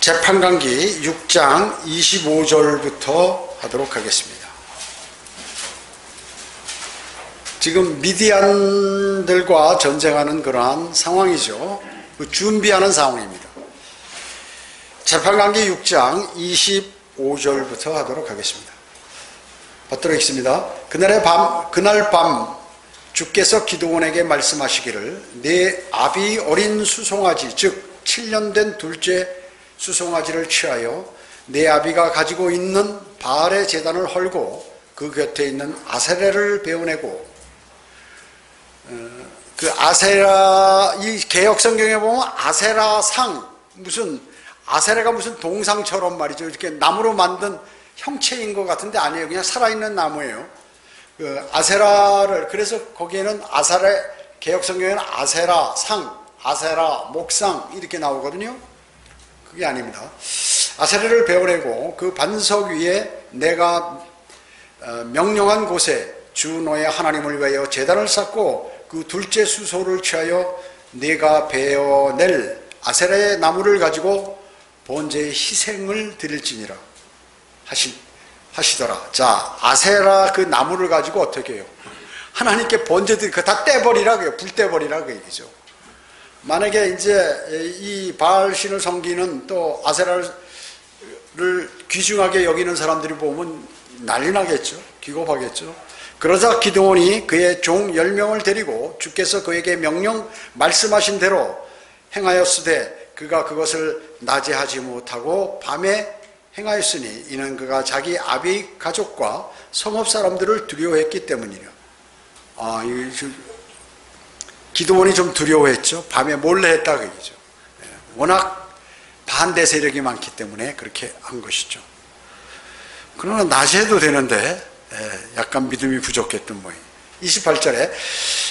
재판관기 6장 25절부터 하도록 하겠습니다. 지금 미디안들과 전쟁하는 그러한 상황이죠. 준비하는 상황입니다. 재판관기 6장 25절부터 하도록 하겠습니다. 받도록 하겠습니다. 그날 밤 주께서 기드온에게 말씀하시기를 네 아비 어린 수송아지 즉 7년 된 둘째 수송아지를 취하여 네 아비가 가지고 있는 바알의 제단을 헐고 그 곁에 있는 아세라를 베어내고 그 아세라, 이 개역 성경에 보면 아세라 상, 아세라가 무슨 동상처럼 말이죠. 이렇게 나무로 만든 형체인 것 같은데 아니에요. 그냥 살아있는 나무예요. 그 아세라를, 그래서 거기에는 개역 성경에는 아세라 상, 아세라 목상 이렇게 나오거든요. 그게 아닙니다. 아세라를 베어내고 그 반석 위에 내가 명령한 곳에 주 너의 하나님을 위하여 제단을 쌓고 그 둘째 수소를 취하여 네가 베어낼 아세라의 나무를 가지고 번제의 희생을 드릴지니라 하시더라. 자, 아세라 그 나무를 가지고 어떻게 해요? 하나님께 번제들 그거 다 떼버리라고요. 불 떼버리라고 얘기죠. 만약에 이제 이 바알 신을 섬기는 또 아세라를 귀중하게 여기는 사람들이 보면 난리 나겠죠. 기겁하겠죠. 그러자 기드온이 그의 종 10명을 데리고 주께서 그에게 명령 말씀하신 대로 행하였으되 그가 그것을 낮에 하지 못하고 밤에 행하였으니 이는 그가 자기 아비 가족과 성읍 사람들을 두려워했기 때문이라. 기드온이 좀 두려워했죠. 밤에 몰래 했다 그 얘기죠. 워낙 반대 세력이 많기 때문에 그렇게 한 것이죠. 그러나 낮에 해도 되는데 약간 믿음이 부족했던 모양. 28절에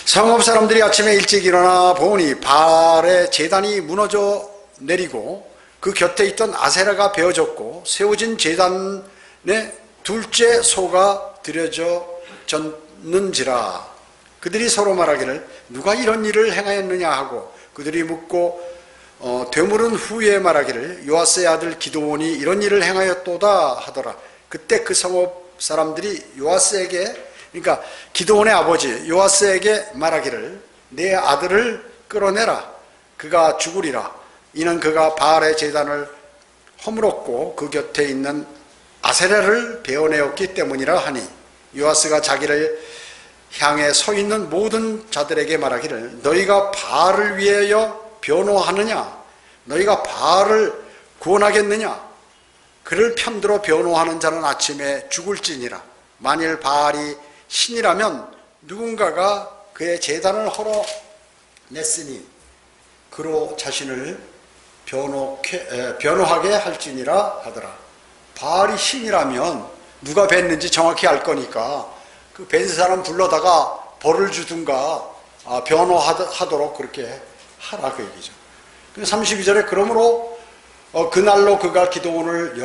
성읍 사람들이 아침에 일찍 일어나 보니 바알의 제단이 무너져 내리고 그 곁에 있던 아세라가 베어졌고 세워진 제단에 둘째 소가 드려졌는지라. 그들이 서로 말하기를 누가 이런 일을 행하였느냐 하고 그들이 묻고 되물은 후에 말하기를 요아스의 아들 기드온이 이런 일을 행하였도다 하더라. 그때 그 성읍 사람들이 요아스에게, 그러니까 기드온의 아버지 요아스에게 말하기를 내 아들을 끌어내라. 그가 죽으리라. 이는 그가 바알의 제단을 허물었고 그 곁에 있는 아세라를 베어내었기 때문이라 하니 요아스가 자기를 향해 서 있는 모든 자들에게 말하기를 너희가 바알을 위하여 변호하느냐? 너희가 바알을 구원하겠느냐? 그를 편들어 변호하는 자는 아침에 죽을지니라. 만일 바알이 신이라면 누군가가 그의 제단을 헐어냈으니 그로 자신을 변호하게 할지니라 하더라. 바알이 신이라면 누가 뵀는지 정확히 알 거니까 그 뵌 사람 불러다가 벌을 주든가 변호하도록 그렇게 하라 그 얘기죠. 32절에 그러므로 그날로 그가 기드온을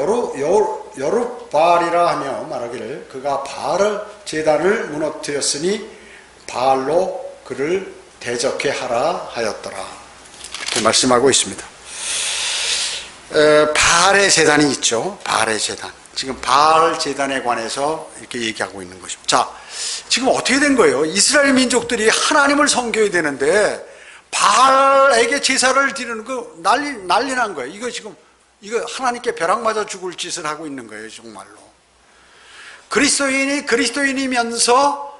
여룻바알이라 하며 말하기를 그가 바알 제단을 무너뜨렸으니 바알로 그를 대적해 하라 하였더라. 이렇게 말씀하고 있습니다. 바알의 제단이 있죠. 바알의 제단. 지금 바알 제단에 관해서 이렇게 얘기하고 있는 것입니다. 자, 지금 어떻게 된 거예요? 이스라엘 민족들이 하나님을 섬겨야 되는데 바알에게 제사를 드리는 거 난리 난 거예요. 이거 하나님께 벼락 맞아 죽을 짓을 하고 있는 거예요, 정말로. 그리스도인이면서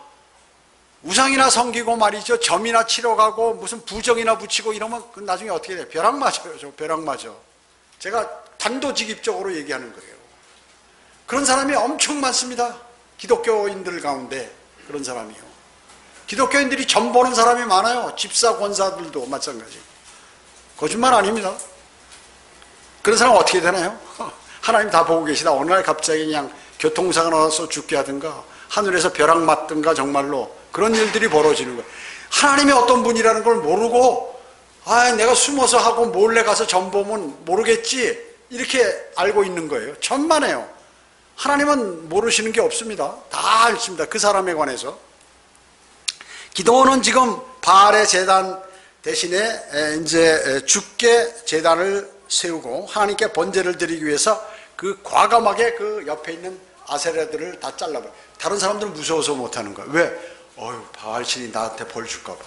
우상이나 섬기고 말이죠. 점이나 치러 가고 무슨 부정이나 붙이고 이러면 나중에 어떻게 돼요? 벼락 맞아요. 벼락 맞아. 제가 단도직입적으로 얘기하는 거예요. 그런 사람이 엄청 많습니다. 기독교인들 가운데 그런 사람이요. 기독교인들이 점 보는 사람이 많아요. 집사 권사들도 마찬가지. 거짓말 아닙니다. 그런 사람 어떻게 되나요? 하나님 다 보고 계시다. 어느 날 갑자기 그냥 교통사고 나서 죽게 하든가 하늘에서 벼락 맞든가 정말로 그런 일들이 벌어지는 거예요. 하나님이 어떤 분이라는 걸 모르고 내가 숨어서 하고 몰래 가서 점 보면 모르겠지 이렇게 알고 있는 거예요. 천만에요. 하나님은 모르시는 게 없습니다. 다 알습니다. 그 사람에 관해서. 기드온은 지금 바알의 제단 대신에 이제 주께 제단을 세우고 하나님께 번제를 드리기 위해서 그 과감하게 그 옆에 있는 아세라들을 다 잘라버려. 다른 사람들은 무서워서 못하는 거야. 왜? 바알신이 나한테 벌 줄까 봐.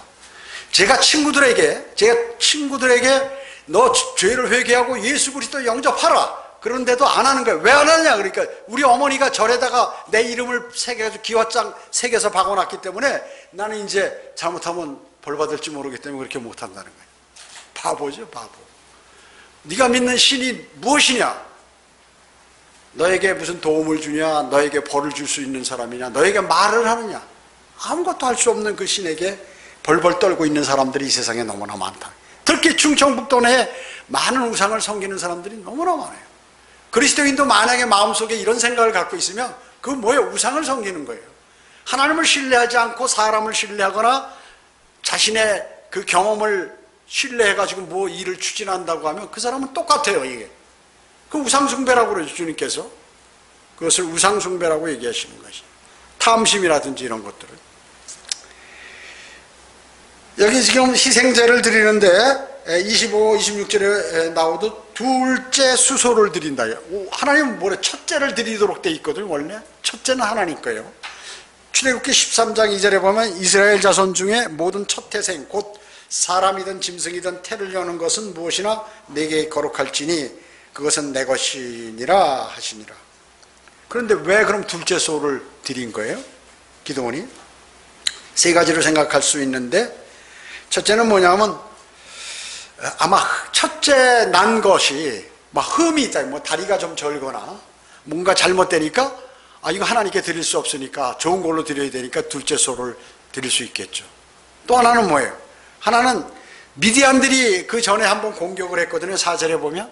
제가 친구들에게 너 죄를 회개하고 예수 그리스도 영접하라. 그런데도 안 하는 거예요. 왜 안 하느냐? 그러니까 우리 어머니가 절에다가 내 이름을 새겨가지고 기와장 새겨서 박아놨기 때문에 나는 이제 잘못하면 벌 받을지 모르기 때문에 그렇게 못한다는 거예요. 바보죠, 바보. 네가 믿는 신이 무엇이냐? 너에게 무슨 도움을 주냐? 너에게 벌을 줄 수 있는 사람이냐? 너에게 말을 하느냐? 아무것도 할 수 없는 그 신에게 벌벌 떨고 있는 사람들이 이 세상에 너무나 많다. 특히 충청북도 내에 많은 우상을 섬기는 사람들이 너무나 많아요. 그리스도인도 만약에 마음속에 이런 생각을 갖고 있으면 그건 뭐예요? 우상을 섬기는 거예요. 하나님을 신뢰하지 않고 사람을 신뢰하거나 자신의 그 경험을 신뢰해가지고 뭐 일을 추진한다고 하면 그 사람은 똑같아요. 이게 그 우상숭배라고 그러죠. 주님께서 그것을 우상숭배라고 얘기하시는 것이 탐심이라든지 이런 것들을. 여기 지금 희생제를 드리는데 25, 26절에 나오도 둘째 수소를 드린다. 하나님은 뭐래? 첫째를 드리도록 돼 있거든요. 원래 첫째는 하나님 거예요. 출애굽기 13장 2절에 보면 이스라엘 자손 중에 모든 첫 태생 곧 사람이든 짐승이든 태를 여는 것은 무엇이나 내게 거룩할지니 그것은 내 것이니라 하시니라. 그런데 왜 그럼 둘째 소를 드린 거예요? 기도원이 세 가지로 생각할 수 있는데, 첫째는 뭐냐면 아마 첫째 난 것이 막 흠이 있다. 뭐 다리가 좀 절거나 뭔가 잘못되니까 이거 하나님께 드릴 수 없으니까 좋은 걸로 드려야 되니까 둘째 소를 드릴 수 있겠죠. 또 하나는 뭐예요? 하나는 미디안들이 그 전에 한번 공격을 했거든요. 4절에 보면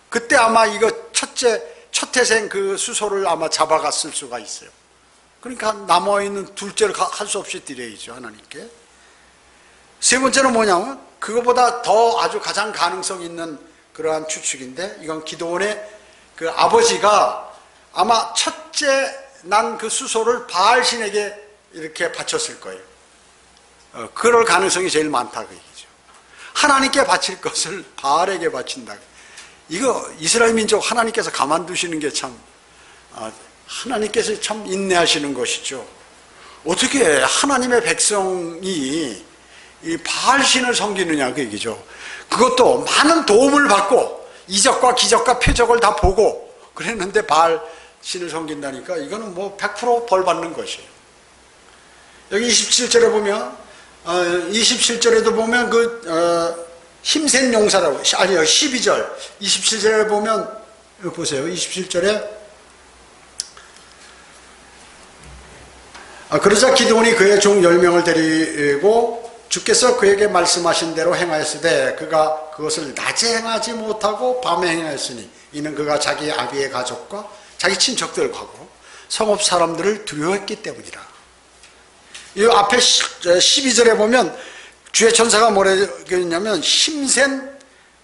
그때 아마 이거 첫 태생 그 수소를 아마 잡아갔을 수가 있어요. 그러니까 남아있는 둘째를 할 수 없이 드려야죠, 하나님께. 세 번째는 뭐냐면 그거보다 더 아주 가장 가능성 있는 그러한 추측인데, 이건 기도원의 그 아버지가 아마 첫째 난 그 수소를 바알신에게 이렇게 바쳤을 거예요. 그럴 가능성이 제일 많다 그 얘기죠. 하나님께 바칠 것을 바알에게 바친다. 이거 이스라엘 민족 하나님께서 가만두시는 게 참, 하나님께서 참 인내하시는 것이죠. 어떻게 하나님의 백성이 이 바알신을 섬기느냐 그 얘기죠. 그것도 많은 도움을 받고 이적과 기적과 표적을 다 보고 그랬는데 바알신을 섬긴다니까 이거는 뭐 100% 벌 받는 것이에요. 여기 27절에 보면 27절에도 보면 힘센 용사라고, 아니요 12절 27절에 보면 여기 보세요. 27절에 그러자 기드온이 그의 종 10명을 데리고 주께서 그에게 말씀하신 대로 행하였으되 그가 그것을 낮에 행하지 못하고 밤에 행하였으니 이는 그가 자기 아비의 가족과 자기 친척들하고 성읍 사람들을 두려워했기 때문이라. 이 앞에 12절에 보면 주의 천사가 뭐라고 했냐면 힘센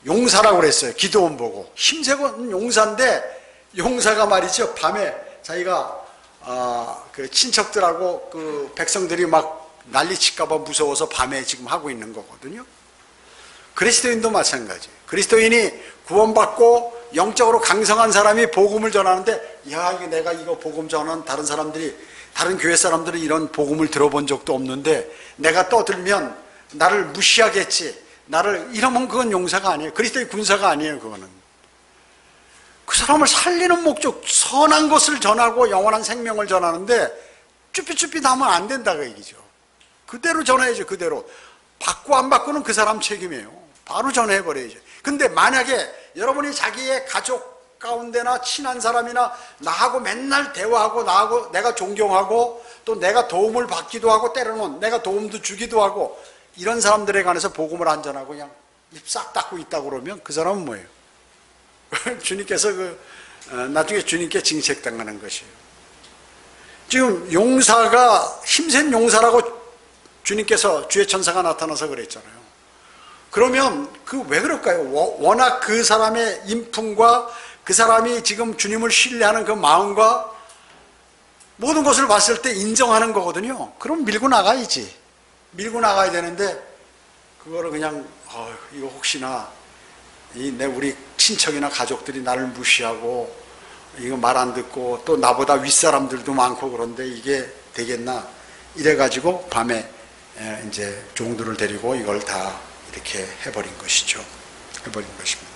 용사라고 그랬어요. 기드온 보고 힘센 용사인데 용사가 말이죠, 밤에 자기가 그 친척들하고 그 백성들이 막 난리칠까봐 무서워서 밤에 지금 하고 있는 거거든요. 그리스도인도 마찬가지. 그리스도인이 구원받고 영적으로 강성한 사람이 복음을 전하는데, 내가 이거 복음 전하는 다른 교회 사람들은 이런 복음을 들어본 적도 없는데 내가 떠들면 나를 무시하겠지, 이러면 그건 용사가 아니에요. 그리스도의 군사가 아니에요. 그거는 그 사람을 살리는 목적, 선한 것을 전하고 영원한 생명을 전하는데 쭈삣쭈삣 하면 안 된다 그 얘기죠. 그대로 전해야죠. 그대로 받고 안 받고는 그 사람 책임이에요. 바로 전해버려야죠. 근데 만약에 여러분이 자기의 가족 가운데나 친한 사람이나 나하고 맨날 대화하고 나하고 내가 존경하고 또 내가 도움을 받기도 하고 때로는 내가 도움도 주기도 하고 이런 사람들에 관해서 복음을 안 전하고 그냥 입 싹 닫고 있다고 그러면 그 사람은 뭐예요? 주님께서 나중에 주님께 징책당하는 것이에요. 지금 용사가 힘센 용사라고 주님께서 주의 천사가 나타나서 그랬잖아요. 그러면 왜 그럴까요? 워낙 그 사람의 인품과 그 사람이 지금 주님을 신뢰하는 그 마음과 모든 것을 봤을 때 인정하는 거거든요. 그럼 밀고 나가야지. 밀고 나가야 되는데 그거를 그냥 이거 혹시나 우리 친척이나 가족들이 나를 무시하고 이거 말 안 듣고 또 나보다 윗사람들도 많고 그런데 이게 되겠나 이래가지고 밤에 이제 종들을 데리고 이걸 다 이렇게 해버린 것이죠. 해버린 것입니다.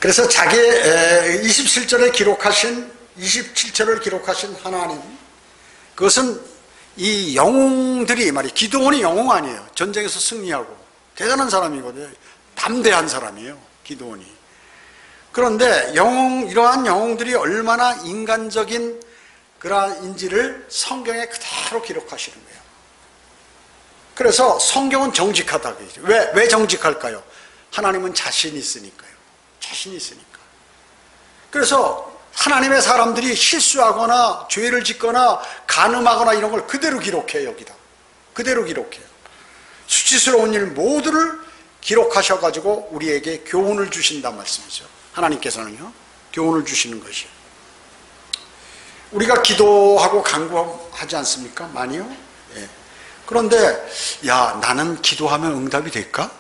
그래서 자기의 27절을 기록하신 하나님, 그것은 이 영웅들이 말이에요. 기드온이 영웅 아니에요. 전쟁에서 승리하고 대단한 사람이거든요. 담대한 사람이에요, 기드온이. 그런데 이러한 영웅들이 얼마나 인간적인 그러한인지를 성경에 그대로 기록하시는 거예요. 그래서 성경은 정직하다. 왜 정직할까요? 하나님은 자신이 있으니까요. 자신이 있으니까. 그래서 하나님의 사람들이 실수하거나 죄를 짓거나 간음하거나 이런 걸 그대로 기록해요. 여기다 그대로 기록해요. 수치스러운 일 모두를 기록하셔가지고 우리에게 교훈을 주신단 말씀이죠. 하나님께서는요, 교훈을 주시는 것이에요. 우리가 기도하고 간구하지 않습니까? 많이요? 예. 그런데 나는 기도하면 응답이 될까?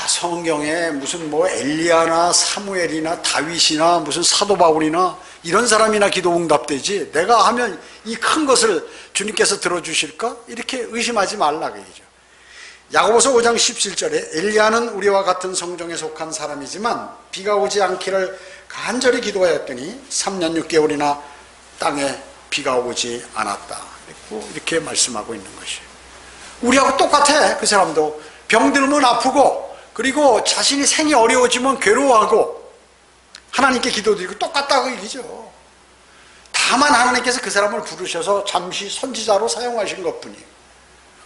성경에 무슨 엘리야나 사무엘이나 다윗이나 무슨 사도 바울이나 이런 사람이나 기도 응답되지 내가 하면 이 큰 것을 주님께서 들어주실까? 이렇게 의심하지 말라 그러죠. 야고보서 5장 17절에 엘리야는 우리와 같은 성정에 속한 사람이지만 비가 오지 않기를 간절히 기도하였더니 3년 6개월이나 땅에 비가 오지 않았다. 이렇게 말씀하고 있는 것이에요. 우리하고 똑같아. 그 사람도 병들면 아프고 그리고 자신이 생이 어려워지면 괴로워하고 하나님께 기도드리고 똑같다고 얘기죠. 다만 하나님께서 그 사람을 부르셔서 잠시 선지자로 사용하신 것뿐이에요.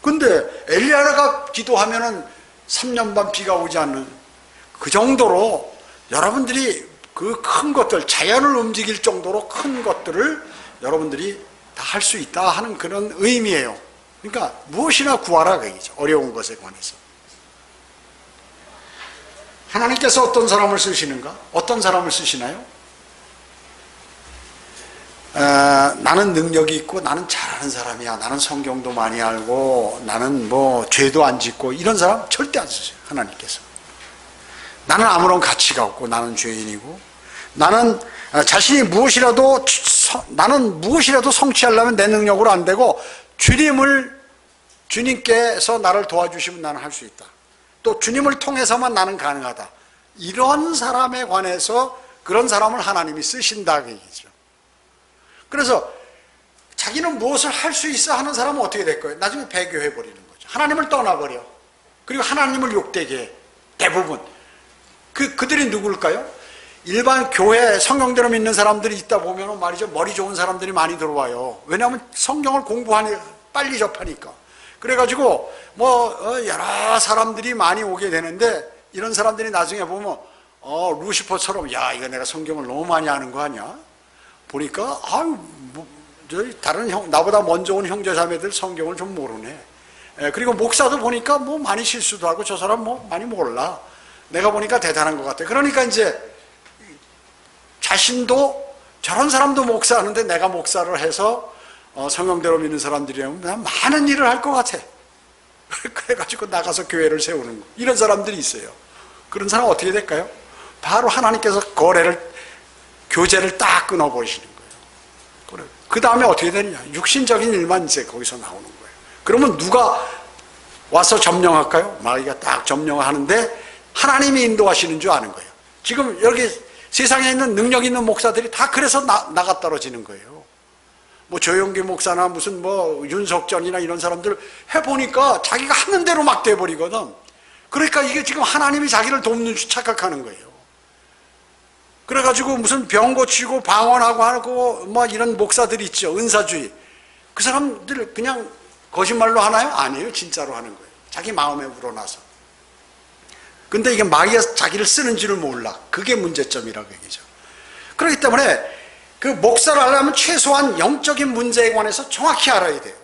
근데 엘리야가 기도하면은 3년 반 비가 오지 않는 그 정도로 여러분들이 그 큰 것들, 자연을 움직일 정도로 큰 것들을 여러분들이 다 할 수 있다 하는 그런 의미예요. 그러니까 무엇이나 구하라 그 얘기죠. 어려운 것에 관해서. 하나님께서 어떤 사람을 쓰시는가? 어떤 사람을 쓰시나요? 나는 능력이 있고 나는 잘하는 사람이야. 나는 성경도 많이 알고 나는 죄도 안 짓고 이런 사람 절대 안 쓰세요. 하나님께서. 나는 아무런 가치가 없고 나는 죄인이고 나는 자신이 나는 무엇이라도 성취하려면 내 능력으로 안 되고 주님께서 나를 도와주시면 나는 할 수 있다. 또 주님을 통해서만 나는 가능하다. 이런 사람에 관해서 그런 사람을 하나님이 쓰신다 그 얘기죠. 그래서 자기는 무엇을 할 수 있어 하는 사람은 어떻게 될 거예요? 나중에 배교해버리는 거죠. 하나님을 떠나버려. 그리고 하나님을 욕되게 해. 대부분 그들이 누굴까요? 일반 교회 성경대로 믿는 사람들이 있다 보면 말이죠, 머리 좋은 사람들이 많이 들어와요. 왜냐하면 성경을 공부하니 빨리 접하니까. 그래가지고 여러 사람들이 많이 오게 되는데 이런 사람들이 나중에 보면 루시퍼처럼 이거 내가 성경을 너무 많이 아는 거 아니야? 보니까 다른 나보다 먼저 온 형제자매들 성경을 좀 모르네. 그리고 목사도 보니까 많이 실수도 하고 저 사람 많이 몰라. 내가 보니까 대단한 것 같아. 그러니까 이제 자신도 저런 사람도 목사하는데 내가 목사를 해서 성경대로 믿는 사람들이라면 많은 일을 할 것 같아. 그래가지고 나가서 교회를 세우는 거. 이런 사람들이 있어요. 그런 사람 어떻게 될까요? 바로 하나님께서 교제를 딱 끊어버리시는 거예요. 그 다음에 어떻게 되느냐? 육신적인 일만 이제 거기서 나오는 거예요. 그러면 누가 와서 점령할까요? 마귀가 딱 점령하는데 하나님이 인도하시는 줄 아는 거예요. 지금 여기 세상에 있는 능력 있는 목사들이 다 그래서 나가 떨어지는 거예요. 조용기 목사나 무슨 윤석전이나 이런 사람들 해보니까 자기가 하는 대로 막 돼버리거든. 그러니까 이게 지금 하나님이 자기를 돕는 줄 착각하는 거예요. 그래가지고 무슨 병 고치고 방언하고 하고 이런 목사들이 있죠. 은사주의. 그 사람들 그냥 거짓말로 하나요? 아니에요. 진짜로 하는 거예요. 자기 마음에 우러나서. 근데 이게 마귀가 자기를 쓰는 줄을 몰라. 그게 문제점이라고 얘기죠. 그렇기 때문에 그 목사를 하려면 최소한 영적인 문제에 관해서 정확히 알아야 돼요.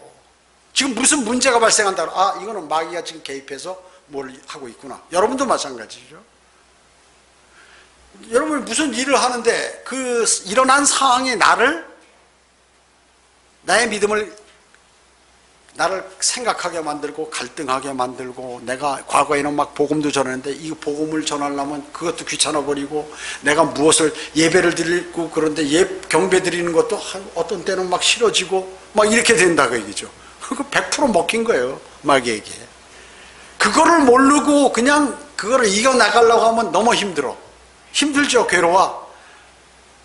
지금 무슨 문제가 발생한다. 이거는 마귀가 지금 개입해서 뭘 하고 있구나. 여러분도 마찬가지죠. 여러분이 무슨 일을 하는데 그 일어난 상황이 나의 믿음을 나를 생각하게 만들고 갈등하게 만들고, 내가 과거에는 막 복음도 전했는데 이 복음을 전하려면 그것도 귀찮아 버리고, 내가 무엇을 예배를 드리고 그런데 경배 드리는 것도 어떤 때는 막 싫어지고 막 이렇게 된다 그 얘기죠. 그거 100% 먹힌 거예요, 마귀에게. 그거를 모르고 그냥 그거를 이겨나가려고 하면 너무 힘들죠. 괴로워.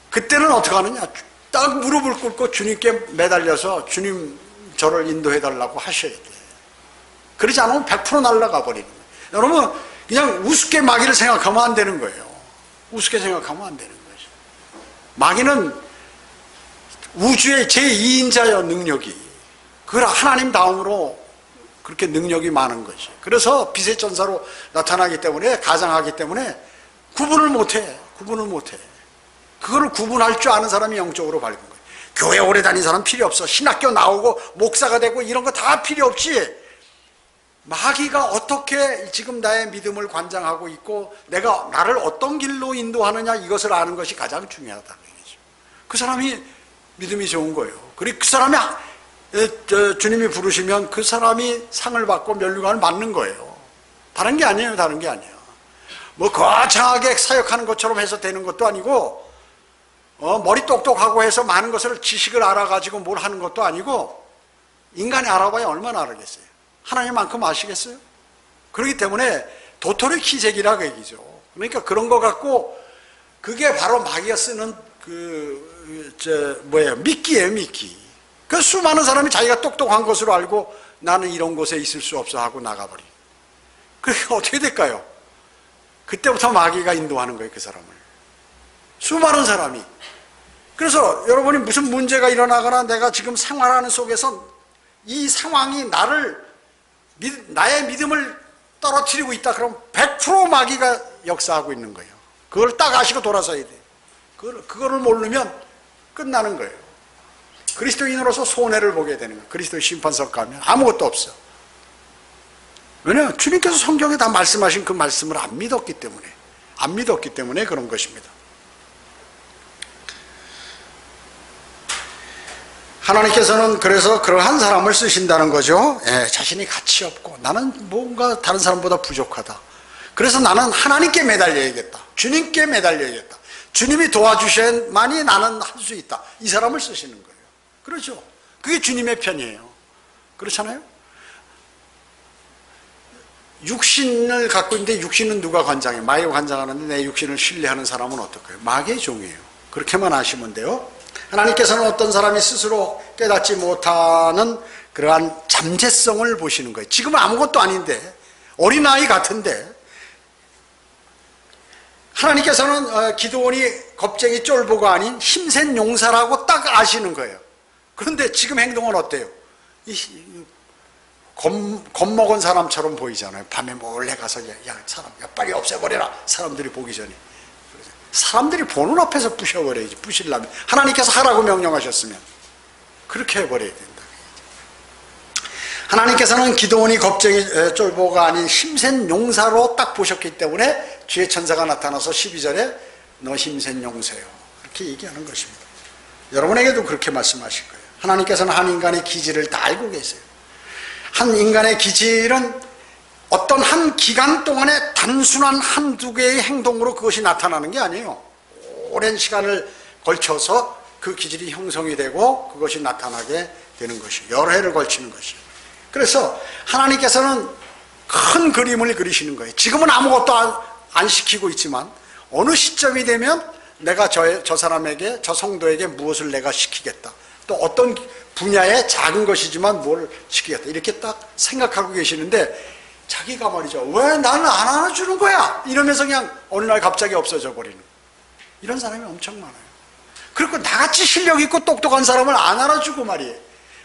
그때는 어떻게 하느냐, 딱 무릎을 꿇고 주님께 매달려서 주님 저를 인도해달라고 하셔야 돼. 그러지 않으면 100% 날아가 버리는 거예요. 여러분, 그냥 우습게 마귀를 생각하면 안 되는 거예요. 우습게 생각하면 안 되는 거죠. 마귀는 우주의 제2인자여, 능력이. 그걸 하나님 다음으로 그렇게 능력이 많은 것이. 그래서 빛의 전사로 나타나기 때문에, 가장하기 때문에 구분을 못해. 그거를 구분할 줄 아는 사람이 영적으로 밝은 거예요. 교회 오래 다닌 사람 필요 없어. 신학교 나오고 목사가 되고 이런 거 다 필요 없이, 마귀가 어떻게 지금 나의 믿음을 관장하고 있고 내가 나를 어떤 길로 인도하느냐, 이것을 아는 것이 가장 중요하다는 얘기죠. 그 사람이 믿음이 좋은 거예요. 그리고 그 사람이 주님이 부르시면 그 사람이 상을 받고 면류관을 맞는 거예요. 다른 게 아니에요. 뭐 거창하게 사역하는 것처럼 해서 되는 것도 아니고, 머리 똑똑하고 해서 많은 것을 지식을 알아가지고 뭘 하는 것도 아니고, 인간이 알아봐야 얼마나 알겠어요. 하나님만큼 아시겠어요? 그렇기 때문에 도토리 키재기라고 얘기죠. 그러니까 그런 거 갖고, 그게 바로 마귀가 쓰는 미끼예요, 미끼. 그 수많은 사람이 자기가 똑똑한 것으로 알고 나는 이런 곳에 있을 수 없어 하고 나가버리. 그러니까 어떻게 될까요? 그때부터 마귀가 인도하는 거예요, 그 사람을. 수많은 사람이. 그래서 여러분이 무슨 문제가 일어나거나 내가 지금 생활하는 속에서 이 상황이 나의 믿음을 떨어뜨리고 있다, 그럼 100% 마귀가 역사하고 있는 거예요. 그걸 딱 아시고 돌아서야 돼요. 그거를 모르면 끝나는 거예요. 그리스도인으로서 손해를 보게 되는 거예요. 그리스도의 심판석 가면 아무것도 없어. 왜냐하면 주님께서 성경에 다 말씀하신 그 말씀을 안 믿었기 때문에 그런 것입니다. 하나님께서는 그래서 그러한 사람을 쓰신다는 거죠. 자신이 가치 없고 나는 뭔가 다른 사람보다 부족하다. 그래서 나는 하나님께 매달려야겠다. 주님께 매달려야겠다. 주님이 도와주셔야만이 나는 할 수 있다. 이 사람을 쓰시는 거예요. 그렇죠. 그게 주님의 편이에요. 그렇잖아요. 육신을 갖고 있는데 육신은 누가 관장해? 마귀가 관장하는데 내 육신을 신뢰하는 사람은 어떨까요? 마귀의 종이에요. 그렇게만 아시면 돼요. 하나님께서는 어떤 사람이 스스로 깨닫지 못하는 그러한 잠재성을 보시는 거예요. 지금은 아무것도 아닌데, 어린아이 같은데, 하나님께서는 기드온이 겁쟁이 쫄보가 아닌 힘센 용사라고 딱 아시는 거예요. 그런데 지금 행동은 어때요? 겁먹은 사람처럼 보이잖아요. 밤에 몰래 가서 사람 빨리 없애버려라, 사람들이 보기 전에. 사람들이 보는 앞에서 부셔버려야지. 부시려면 하나님께서 하라고 명령하셨으면 그렇게 해버려야 된다. 하나님께서는 기드온이 겁쟁이 쫄보가 아닌 힘센 용사로 딱 보셨기 때문에 주의 천사가 나타나서 12절에 너 힘센 용사요, 그렇게 얘기하는 것입니다. 여러분에게도 그렇게 말씀하실 거예요. 하나님께서는 한 인간의 기질을 다 알고 계세요. 한 인간의 기질은 어떤 한 기간 동안에 단순한 한두 개의 행동으로 그것이 나타나는 게 아니에요. 오랜 시간을 걸쳐서 그 기질이 형성이 되고 그것이 나타나게 되는 것이, 여러 해를 걸치는 것이. 그래서 하나님께서는 큰 그림을 그리시는 거예요. 지금은 아무것도 안 시키고 있지만 어느 시점이 되면 내가 저 사람에게, 저 성도에게 무엇을 내가 시키겠다, 또 어떤 분야의 작은 것이지만 뭘 시키겠다, 이렇게 딱 생각하고 계시는데, 자기가 말이죠, 왜 나는 안 안아주는 거야? 이러면서 그냥 어느 날 갑자기 없어져 버리는, 이런 사람이 엄청 많아요. 그리고 나같이 실력 있고 똑똑한 사람을 안 알아주고 말이에요.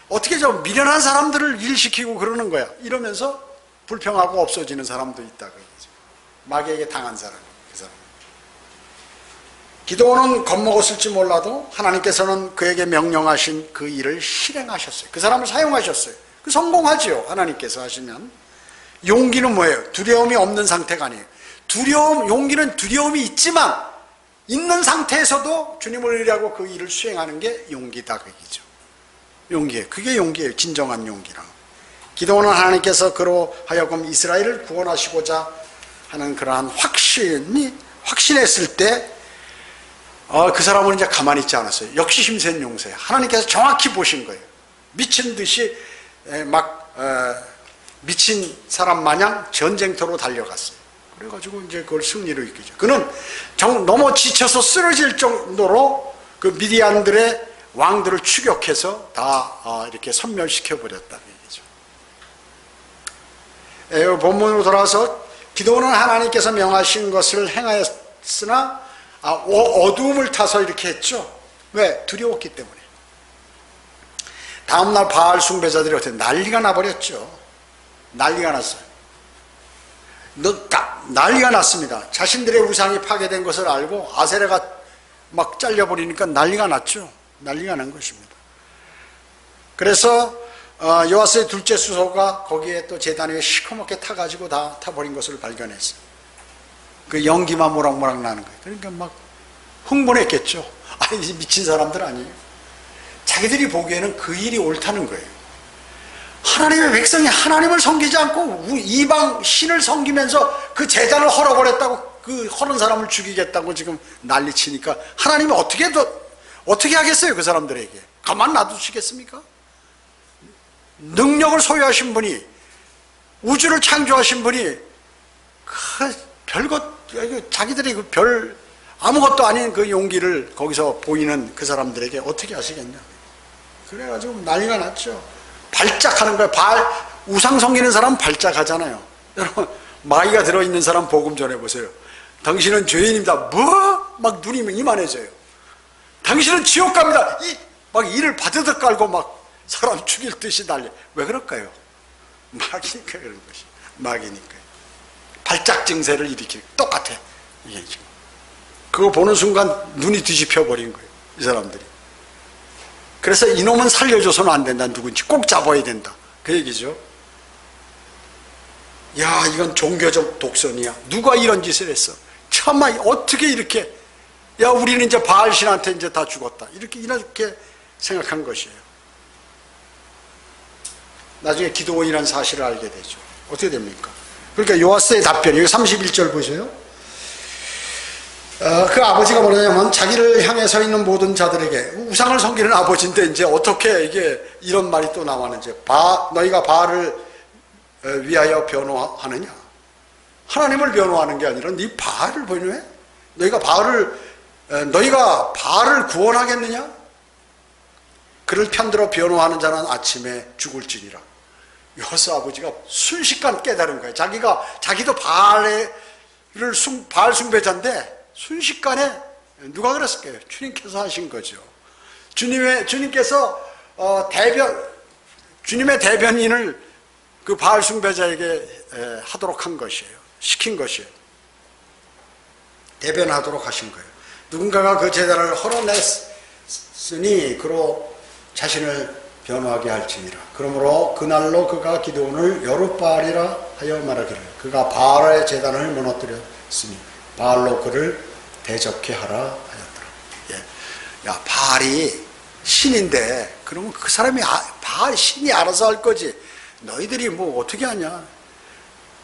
어떻게 좀 미련한 사람들을 일시키고 그러는 거야. 이러면서 불평하고 없어지는 사람도 있다. 마귀에게 당한 사람, 그 사람. 기드온은 겁먹었을지 몰라도 하나님께서는 그에게 명령하신 그 일을 실행하셨어요. 그 사람을 사용하셨어요. 그 성공하지요. 하나님께서 하시면. 용기는 뭐예요? 두려움이 없는 상태가 아니에요. 용기는 두려움이 있지만 있는 상태에서도 주님을 의뢰하고 그 일을 수행하는 게 용기다, 그 얘기죠. 용기예요. 그게 용기예요. 진정한 용기랑. 기도는 하나님께서 그로 하여금 이스라엘을 구원하시고자 하는 그러한 확신했을 때 그 사람은 이제 가만히 있지 않았어요. 역시 힘센 용사예요. 하나님께서 정확히 보신 거예요. 미친 듯이 미친 사람 마냥 전쟁터로 달려갔어요. 그래가지고 이제 그걸 승리로 이기죠. 그는 너무 지쳐서 쓰러질 정도로 그 미디안들의 왕들을 추격해서 다 이렇게 섬멸시켜 버렸다는 얘기죠. 본문으로 돌아와서 기도는 하나님께서 명하신 것을 행하였으나 어두움을 타서 이렇게 했죠. 왜? 두려웠기 때문에. 다음날 바알 숭배자들이 어떻게 난리가 나버렸죠. 난리가 났어요. 난리가 났습니다. 자신들의 우상이 파괴된 것을 알고 아세라가 막 잘려버리니까 난리가 났죠. 난리가 난 것입니다. 그래서 요아스의 둘째 수소가 거기에 또 제단 위에 시커멓게 타가지고 다 타버린 것을 발견했어요. 그 연기만 모락모락 나는 거예요. 그러니까 막 흥분했겠죠. 아니 미친 사람들 아니에요. 자기들이 보기에는 그 일이 옳다는 거예요. 하나님의 백성이 하나님을 섬기지 않고 이방 신을 섬기면서 그 제단을 헐어버렸다고, 그 헐은 사람을 죽이겠다고 지금 난리치니까 하나님이 어떻게 하겠어요? 그 사람들에게 가만 놔두시겠습니까? 능력을 소유하신 분이, 우주를 창조하신 분이 자기들이 아무것도 아닌 그 용기를 거기서 보이는 그 사람들에게 어떻게 하시겠냐. 그래가지고 난리가 났죠. 발작하는 거예요. 우상 섬기는 사람 발작하잖아요. 여러분, 마귀가 들어있는 사람 복음 전해보세요. 당신은 죄인입니다. 뭐? 막 눈이 이만해져요. 당신은 지옥 갑니다. 막 이를 바드득 깔고 막 사람 죽일 듯이 난리. 왜 그럴까요? 마귀니까 그런 것이. 마귀니까요. 발작 증세를 일으키고 똑같아. 이게 지금. 그거 보는 순간 눈이 뒤집혀 버린 거예요. 이 사람들이. 그래서 이놈은 살려줘서는 안 된다. 누군지 꼭 잡아야 된다. 그 얘기죠. 야, 이건 종교적 독선이야. 누가 이런 짓을 했어? 참아, 어떻게 이렇게. 야, 우리는 이제 바알신한테 이제 다 죽었다. 이렇게 생각한 것이에요. 나중에 기도원이라는 사실을 알게 되죠. 어떻게 됩니까? 그러니까 요아스의 답변, 여기 31절 보세요. 그 아버지가 뭐냐면 자기를 향해 서 있는 모든 자들에게, 우상을 섬기는 아버지인데 이제 어떻게 이게 이런 말이 또 나왔는지, 너희가 바알을 위하여 변호하느냐? 하나님을 변호하는 게 아니라 네 바알을 변호해? 너희가 바알을 구원하겠느냐? 그를 편들어 변호하는 자는 아침에 죽을지니라. 요아스 아버지가 순식간 깨달은 거예요. 자기도 바알 숭배자인데 순식간에, 누가 그랬을까요? 주님께서 하신 거죠. 주님께서 주님의 대변인을 그 바알 숭배자에게 하도록 한 것이에요. 시킨 것이에요. 대변하도록 하신 거예요. 누군가가 그 제단을 헐어냈으니 그로 자신을 변호하게 할지니라. 그러므로 그날로 그가 기드온을 여룻바알이라 하여 말하기를, 그가 바알의 제단을 무너뜨렸으니 바알로 그를 대적케 하라 하였더라. 예. 야, 바알이 신인데 그러면 그 사람이 바알 신이 알아서 할 거지. 너희들이 뭐 어떻게 하냐.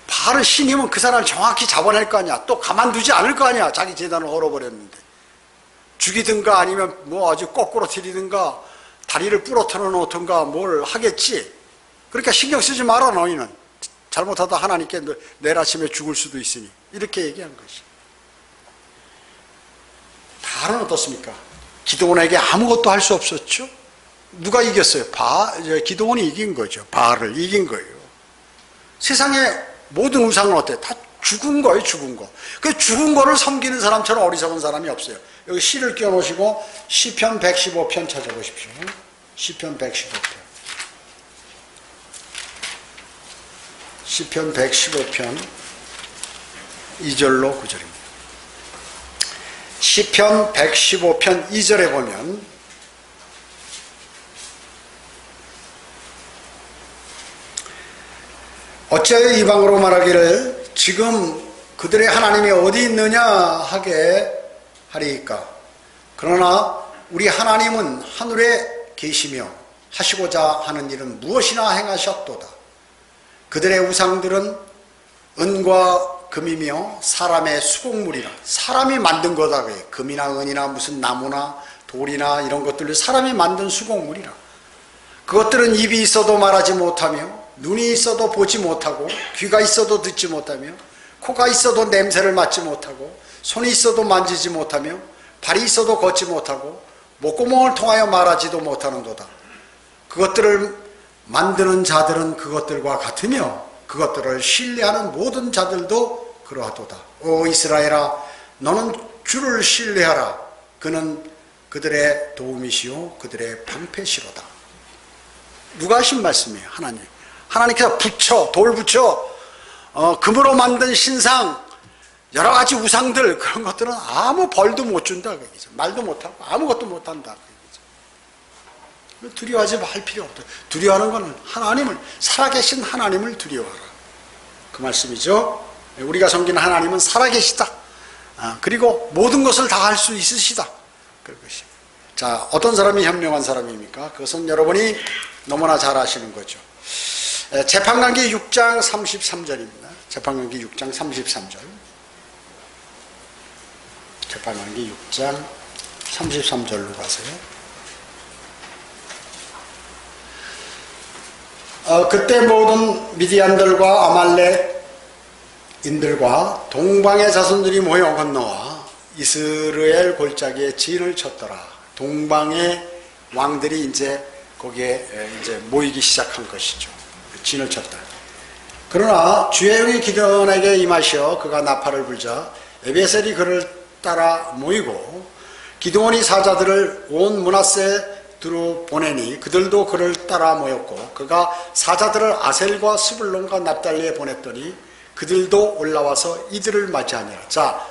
바알은 신이면 그 사람을 정확히 잡아낼 거 아니야. 또 가만두지 않을 거 아니야. 자기 제단을 헐어버렸는데. 죽이든가 아니면 뭐 아주 거꾸로 들이든가 다리를 부러뜨려 놓든가 뭘 하겠지. 그러니까 신경 쓰지 마라. 너희는 잘못하다 하나님께 내일 아침에 죽을 수도 있으니. 이렇게 얘기한 것이. 바알은 어떻습니까? 기드온에게 아무것도 할 수 없었죠. 누가 이겼어요? 기드온이 이긴 거죠. 바알을 이긴 거예요. 세상에 모든 우상은 어때? 다 죽은 거예요. 죽은 거. 그 죽은 거를 섬기는 사람처럼 어리석은 사람이 없어요. 여기 시를 껴놓으시고 시편 115편 찾아보십시오. 시편 115편. 시편 115편 2절로 9절입니다. 시편 115편 2절에 보면 어찌하여 이방으로 말하기를 지금 그들의 하나님이 어디 있느냐 하게 하리이까. 그러나 우리 하나님은 하늘에 계시며 하시고자 하는 일은 무엇이나 행하셨도다. 그들의 우상들은 은과 금이며 사람의 수공물이라. 사람이 만든 거다. 금이나 은이나 무슨 나무나 돌이나 이런 것들을 사람이 만든 수공물이라. 그것들은 입이 있어도 말하지 못하며 눈이 있어도 보지 못하고 귀가 있어도 듣지 못하며 코가 있어도 냄새를 맡지 못하고 손이 있어도 만지지 못하며 발이 있어도 걷지 못하고 목구멍을 통하여 말하지도 못하는도다. 그것들을 만드는 자들은 그것들과 같으며 그것들을 신뢰하는 모든 자들도 그러하도다. 오 이스라엘아, 너는 주를 신뢰하라. 그는 그들의 도움이시요 그들의 방패시로다. 누가 하신 말씀이에요? 하나님. 하나님께서 돌 붙여 금으로 만든 신상, 여러 가지 우상들, 그런 것들은 아무 벌도 못 준다. 말도 못하고 아무것도 못한다. 두려워하지 말 필요 없다. 두려워하는 것은 하나님을, 살아계신 하나님을 두려워하라. 그 말씀이죠. 우리가 섬기는 하나님은 살아계시다. 그리고 모든 것을 다 할 수 있으시다. 그것이. 자, 어떤 사람이 현명한 사람입니까? 그것은 여러분이 너무나 잘 아시는 거죠. 재판관기 6장 33절입니다. 재판관기 6장 33절. 재판관기 6장 33절로 가세요. 그때 모든 미디안들과 아말렉인들과 동방의 자손들이 모여 건너와 이스라엘 골짜기에 진을 쳤더라. 동방의 왕들이 이제 거기에 이제 모이기 시작한 것이죠. 진을 쳤다. 그러나 주의 영이 기드온에게 임하시어 그가 나팔을 불자 에베셀이 그를 따라 모이고 기드온이 사자들을 온 므낫세 두루 보내니 그들도 그를 따라 모였고 그가 사자들을 아셀과 스불론과 납달리에 보냈더니 그들도 올라와서 이들을 맞이하니라. 자,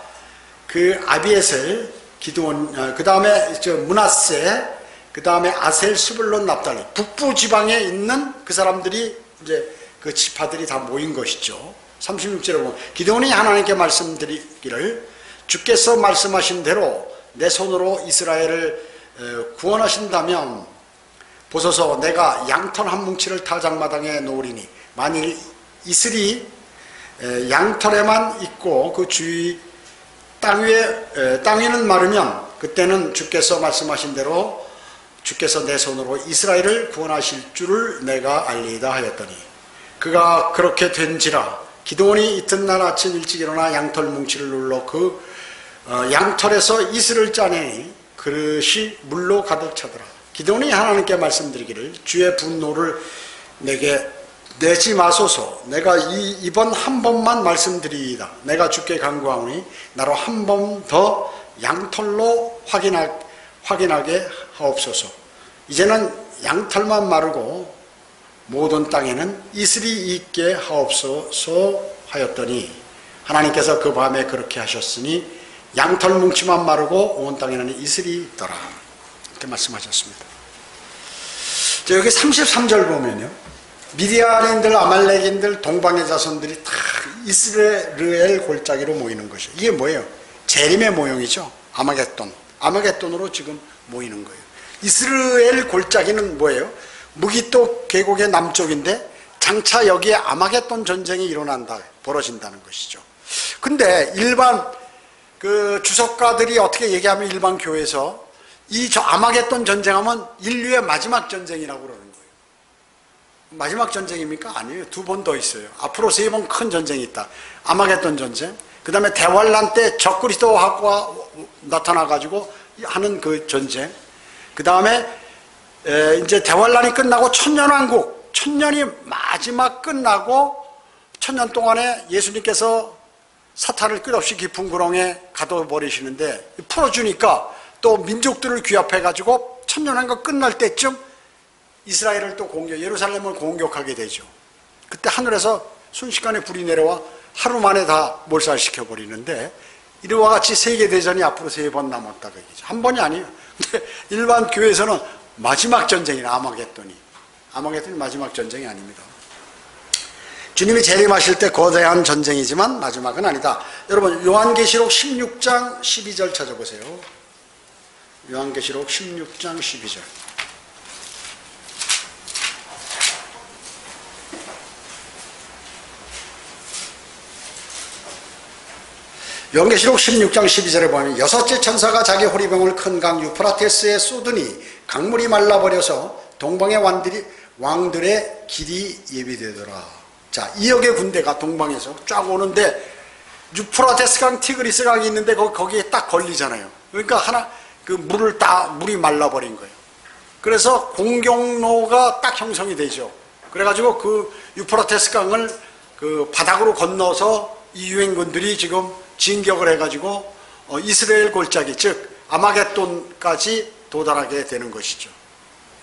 그 아비에셀, 기드온, 그 다음에 므낫세, 그 다음에 아셀, 스불론, 납달리 북부 지방에 있는 그 사람들이 이제 그 지파들이 다 모인 것이죠. 36절에 보면 기드온이 하나님께 말씀드리기를 주께서 말씀하신 대로 내 손으로 이스라엘을 구원하신다면 보소서 내가 양털 한 뭉치를 타작마당에 놓으리니 만일 이슬이 양털에만 있고 그 주위 땅 위에는 마르면 그때는 주께서 말씀하신 대로 주께서 내 손으로 이스라엘을 구원하실 줄을 내가 알리이다 하였더니 그가 그렇게 된지라 기드온이 이튿날 아침 일찍 일어나 양털 뭉치를 눌러 그 양털에서 이슬을 짜내니 그릇이 물로 가득 차더라. 기드온이 하나님께 말씀드리기를 주의 분노를 내게 내지 마소서. 내가 이번 한 번만 말씀드리이다. 내가 주께 간구하오니 나로 한 번 더 양털로 확인하게 하옵소서. 이제는 양털만 마르고 모든 땅에는 이슬이 있게 하옵소서 하였더니 하나님께서 그 밤에 그렇게 하셨으니 양털 뭉치만 마르고 온 땅에는 이슬이 있더라. 이렇게 말씀하셨습니다. 자, 여기 33절 보면요. 미디안인들, 아말렉인들, 동방의 자손들이 다 이스라엘 골짜기로 모이는 것이에요. 이게 뭐예요? 재림의 모형이죠. 아마겟돈으로 지금 모이는 거예요. 이스라엘 골짜기는 뭐예요? 무기토 계곡의 남쪽인데 장차 여기에 아마겟돈 전쟁이 벌어진다는 것이죠. 근데 일반 그 주석가들이 어떻게 얘기하면 일반 교회에서 저 아마겟돈 전쟁하면 인류의 마지막 전쟁이라고 그러는 거예요. 마지막 전쟁입니까? 아니에요. 2번 더 있어요. 앞으로 3번 큰 전쟁이 있다. 아마겟돈 전쟁. 그 다음에 대환란 때 적그리스도하고가 나타나가지고 하는 그 전쟁. 그 다음에 이제 대환란이 끝나고 천년왕국. 천년이 마지막 끝나고 천년 동안에 예수님께서 사탄을 끝없이 깊은 구렁에 가둬버리시는데 풀어주니까 또 민족들을 규합해가지고 천년왕국 끝날 때쯤 이스라엘을 또 예루살렘을 공격하게 되죠. 그때 하늘에서 순식간에 불이 내려와 하루 만에 다 몰살시켜버리는데 이와 같이 세계대전이 앞으로 3번 남았다 그 얘기죠. 한 번이 아니에요. 근데 일반 교회에서는 마지막 전쟁이라 아마겟돈이 마지막 전쟁이 아닙니다. 주님이 재림하실 때 거대한 전쟁이지만 마지막은 아니다. 여러분 요한계시록 16장 12절 찾아보세요. 요한계시록 16장 12절. 요한계시록 16장 12절에 보면 여섯째 천사가 자기 호리병을 큰 강 유프라테스에 쏟으니 강물이 말라버려서 동방의 왕들의 길이 예비되더라. 자, 2억의 군대가 동방에서 쫙 오는데 유프라테스 강, 티그리스 강이 있는데 거기에 딱 걸리잖아요. 그러니까 물이 말라버린 거예요. 그래서 공경로가 딱 형성이 되죠. 그래가지고 그 유프라테스 강을 그 바닥으로 건너서 이 유행군들이 지금 진격을 해가지고 이스라엘 골짜기, 즉 아마겟돈까지 도달하게 되는 것이죠.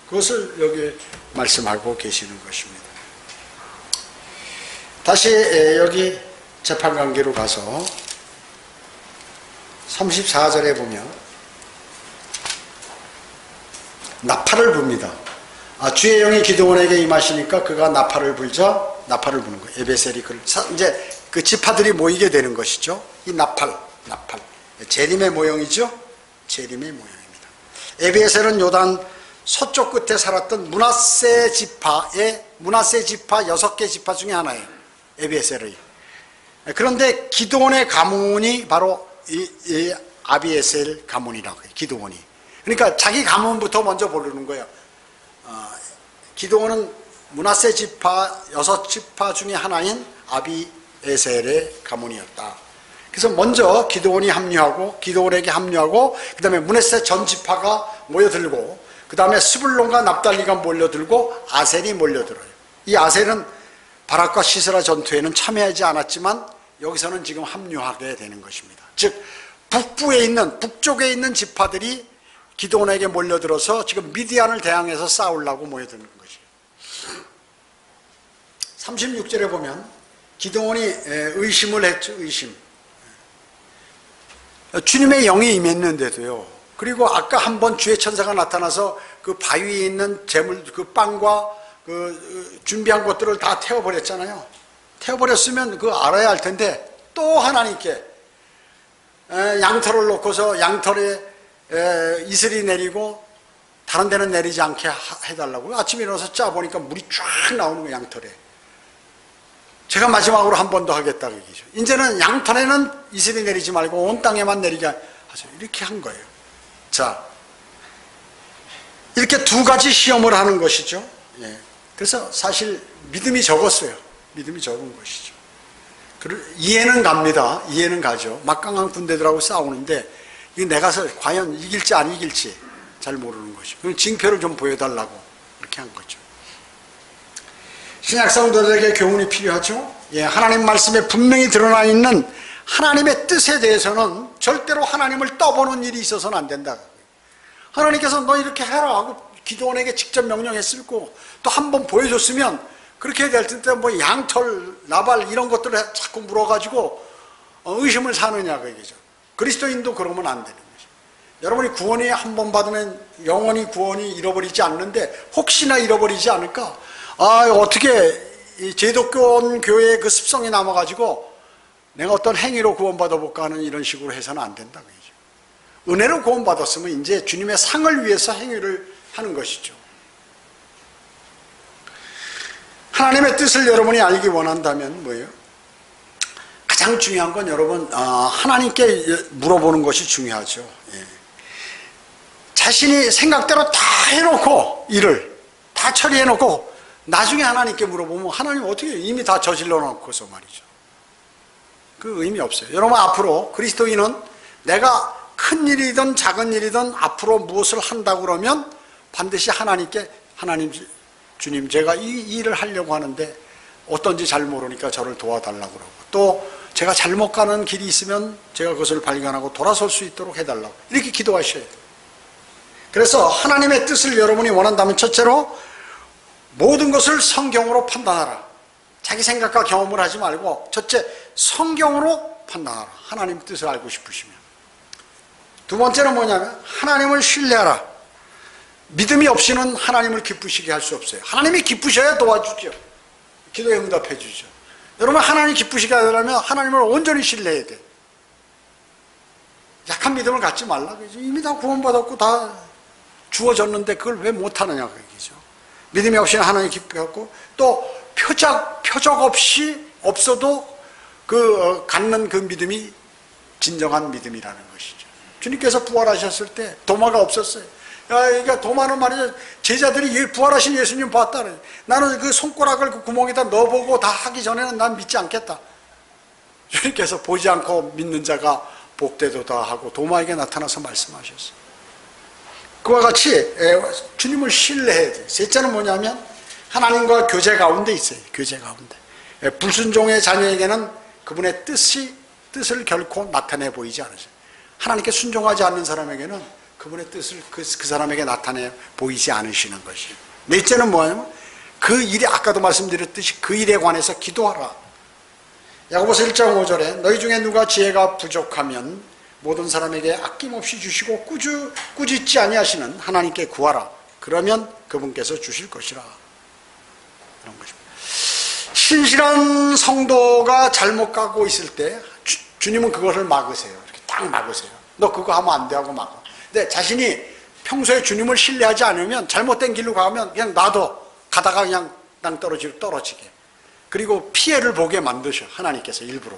그것을 여기 말씀하고 계시는 것입니다. 다시 여기 재판관계로 가서 34절에 보면 나팔을 붑니다. 주의 영이 기드온에게 임하시니까 그가 나팔을 불자 나팔을 부는 거예요. 에베셀이 이제 그 지파들이 모이게 되는 것이죠. 이 나팔 재림의 모형이죠. 재림의 모형입니다. 에베셀은 요단 서쪽 끝에 살았던 므낫세 지파 6개 지파 중에 하나예요. 에베셀의. 그런데 기드온의 가문이 바로 이 아비에셀 가문이라고 해요. 기드온이. 그러니까 자기 가문부터 먼저 부르는 거예요. 기드온은 므낫세 지파 6지파 중에 하나인 아비에셀의 가문이었다. 그래서 먼저 기드온이 합류하고 기드온에게 합류하고 그 다음에 므낫세 전 지파가 모여들고 그 다음에 스불론과 납달리가 몰려들고 아셀이 몰려들어요. 이 아셀은 바락과 시스라 전투에는 참여하지 않았지만 여기서는 지금 합류하게 되는 것입니다. 즉 북쪽에 있는 지파들이 기드온에게 몰려들어서 지금 미디안을 대항해서 싸우려고 모여드는 것이에요. 36절에 보면 기드온이 의심을 했죠. 의심. 주님의 영이 임했는데도요. 그리고 아까 한번 주의 천사가 나타나서 그 바위에 있는 재물, 그 빵과 그 준비한 것들을 다 태워버렸잖아요. 태워버렸으면 그거 알아야 할 텐데 또 하나님께 양털을 놓고서 양털에 이슬이 내리고 다른 데는 내리지 않게 해달라고. 아침에 일어나서 짜보니까 물이 쫙 나오는 거예요. 양털에. 제가 마지막으로 한 번 더 하겠다고 얘기죠. 이제는 양털에는 이슬이 내리지 말고 온 땅에만 내리게 하세요. 이렇게 한 거예요. 자, 이렇게 두 가지 시험을 하는 것이죠. 예. 그래서 사실 믿음이 적었어요. 믿음이 적은 것이죠. 이해는 갑니다. 이해는 가죠. 막강한 군대들하고 싸우는데 이게 내가 과연 이길지 안 이길지 잘 모르는 것이죠. 그럼 징표를 좀 보여달라고 이렇게 한 거죠. 신약 성도들에게 교훈이 필요하죠. 예, 하나님 말씀에 분명히 드러나 있는 하나님의 뜻에 대해서는 절대로 하나님을 떠보는 일이 있어서는 안 된다. 하나님께서 너 이렇게 해라 하고 기드온에게 직접 명령했을 거고 또 한 번 보여줬으면 그렇게 해야 될 텐데 뭐 양털, 나발 이런 것들을 자꾸 물어가지고 의심을 사느냐 그 얘기죠. 그리스도인도 그러면 안 되는 거죠. 여러분이 구원이 한 번 받으면 영원히 구원이 잃어버리지 않는데 혹시나 잃어버리지 않을까? 어떻게 이 제독교원 교회의 그 습성이 남아가지고 내가 어떤 행위로 구원받아볼까 하는 이런 식으로 해서는 안 된다 그 얘기죠. 은혜로 구원받았으면 이제 주님의 상을 위해서 행위를 하는 것이죠. 하나님의 뜻을 여러분이 알기 원한다면 뭐예요? 가장 중요한 건 여러분 하나님께 물어보는 것이 중요하죠. 예. 자신이 생각대로 다 해놓고 일을 다 처리해놓고 나중에 하나님께 물어보면 하나님 어떻게 이미 다 저질러 놓고서 말이죠. 그 의미 없어요. 여러분 앞으로 그리스도인은 내가 큰 일이든 작은 일이든 앞으로 무엇을 한다고 그러면 반드시 하나님께 하나님 주님 제가 이 일을 하려고 하는데 어떤지 잘 모르니까 저를 도와달라고 그러고 또 제가 잘못 가는 길이 있으면 제가 그것을 발견하고 돌아설 수 있도록 해달라고 이렇게 기도하셔야 돼요. 그래서 하나님의 뜻을 여러분이 원한다면 첫째로 모든 것을 성경으로 판단하라. 자기 생각과 경험을 하지 말고 첫째 성경으로 판단하라. 하나님의 뜻을 알고 싶으시면. 두 번째는 뭐냐면 하나님을 신뢰하라. 믿음이 없이는 하나님을 기쁘시게 할 수 없어요. 하나님이 기쁘셔야 도와주죠. 기도에 응답해 주죠. 여러분 하나님 기쁘시게 하려면 하나님을 온전히 신뢰해야 돼. 약한 믿음을 갖지 말라. 이미 다 구원받았고 다 주어졌는데 그걸 왜 못하느냐 그 얘기죠. 믿음이 없이는 하나님 기쁘겠고 또 표적 없이 없어도 갖는 그 믿음이 진정한 믿음이라는 것이죠. 주님께서 부활하셨을 때 도마가 없었어요. 그러니까 도마는 말이죠. 제자들이 부활하신 예수님 봤다. 나는 그 손가락을 그 구멍에다 넣어보고 다 하기 전에는 난 믿지 않겠다. 주님께서 보지 않고 믿는 자가 복되도다 하고 도마에게 나타나서 말씀하셨어요. 그와 같이 주님을 신뢰해야 돼요. 셋째는 뭐냐면 하나님과 교제 가운데 있어요. 교제 가운데. 불순종의 자녀에게는 그분의 뜻을 결코 나타내 보이지 않으세요. 하나님께 순종하지 않는 사람에게는 그분의 뜻을 그 사람에게 나타내 보이지 않으시는 것이에요. 넷째는 뭐냐면 그 일에, 아까도 말씀드렸듯이 그 일에 관해서 기도하라. 야고보서 1장 5절에 너희 중에 누가 지혜가 부족하면 모든 사람에게 아낌없이 주시고 꾸짖지 아니하시는 하나님께 구하라. 그러면 그분께서 주실 것이라. 그런 것입니다. 신실한 성도가 잘못 가고 있을 때 주님은 그것을 막으세요. 이렇게 딱 막으세요. 너 그거 하면 안 돼 하고 막아. 근데 자신이 평소에 주님을 신뢰하지 않으면 잘못된 길로 가면 그냥 놔둬. 가다가 그냥 떨어지게. 그리고 피해를 보게 만드셔. 하나님께서 일부러.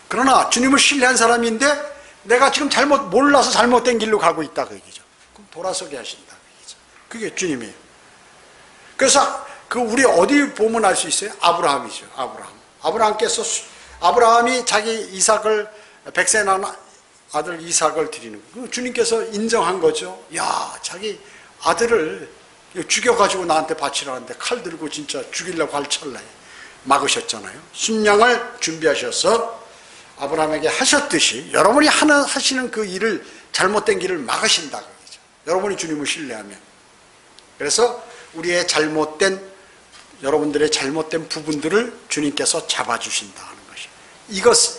그러나 주님을 신뢰한 사람인데 내가 지금 몰라서 잘못된 길로 가고 있다 그 얘기죠. 그럼 돌아서게 하신다 그 얘기죠. 그게 주님이에요. 그래서 우리 어디 보면 알 수 있어요? 아브라함이죠. 아브라함이 자기 이삭을 백세 난 아들 이삭을 드리는 거예요. 주님께서 인정한 거죠. 야, 자기 아들을 죽여가지고 나한테 바치라는데 칼 들고 진짜 죽이려고 할 찰나에 막으셨잖아요. 순양을 준비하셔서 아브라함에게 하셨듯이 여러분이 하시는 그 일을, 잘못된 길을 막으신다 그 얘기죠. 여러분이 주님을 신뢰하면. 그래서 여러분들의 잘못된 부분들을 주님께서 잡아주신다 하는 것이.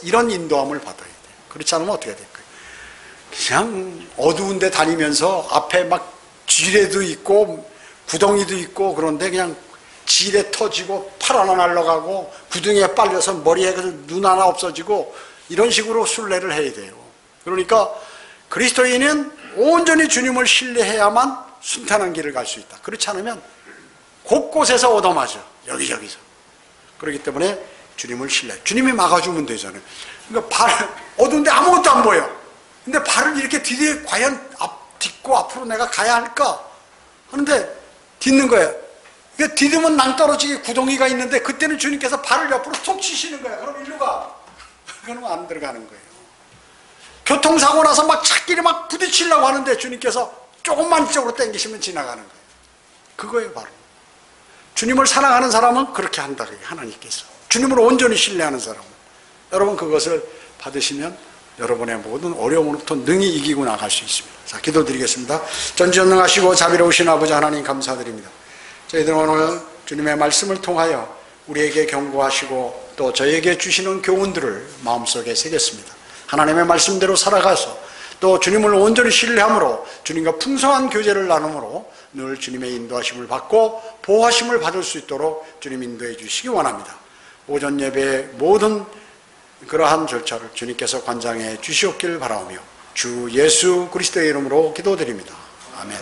이런 인도함을 받아야 돼요. 그렇지 않으면 어떻게 될까요? 그냥 어두운 데 다니면서 앞에 막 지뢰도 있고 구덩이도 있고 그런데 그냥 지뢰 터지고 팔 하나 날아가고 구덩이에 빨려서 머리에 눈 하나 없어지고 이런 식으로 순례를 해야 돼요. 그러니까 그리스도인은 온전히 주님을 신뢰해야만 순탄한 길을 갈 수 있다. 그렇지 않으면 곳곳에서 얻어맞아. 여기저기서. 그렇기 때문에 주님을 신뢰해. 주님이 막아주면 되잖아요. 그러니까 어두운데 아무것도 안 보여. 근데 발을 이렇게 과연 딛고 앞으로 내가 가야 할까? 하는데 딛는 거예요. 그러니까 디디면 낭떠러지게 구덩이가 있는데 그때는 주님께서 발을 옆으로 톡 치시는 거야. 그럼 일로 가. 그러면 안 들어가는 거예요. 교통사고 나서 막 차끼리 막 부딪히려고 하는데 주님께서 조금만 이쪽으로 당기시면 지나가는 거예요. 그거예요 바로. 주님을 사랑하는 사람은 그렇게 한다. 하나님께서. 주님을 온전히 신뢰하는 사람은. 여러분 그것을 받으시면 여러분의 모든 어려움으로부터 능히 이기고 나갈 수 있습니다. 자, 기도드리겠습니다. 전지전능하시고 자비로우신 아버지 하나님 감사드립니다. 저희들 오늘 주님의 말씀을 통하여 우리에게 경고하시고 또 저에게 주시는 교훈들을 마음속에 새겼습니다. 하나님의 말씀대로 살아가서 또 주님을 온전히 신뢰함으로 주님과 풍성한 교제를 나눔으로 늘 주님의 인도하심을 받고 보호하심을 받을 수 있도록 주님 인도해 주시기 원합니다. 오전 예배의 모든 그러한 절차를 주님께서 관장해 주시옵기를 바라오며 주 예수 그리스도의 이름으로 기도드립니다. 아멘.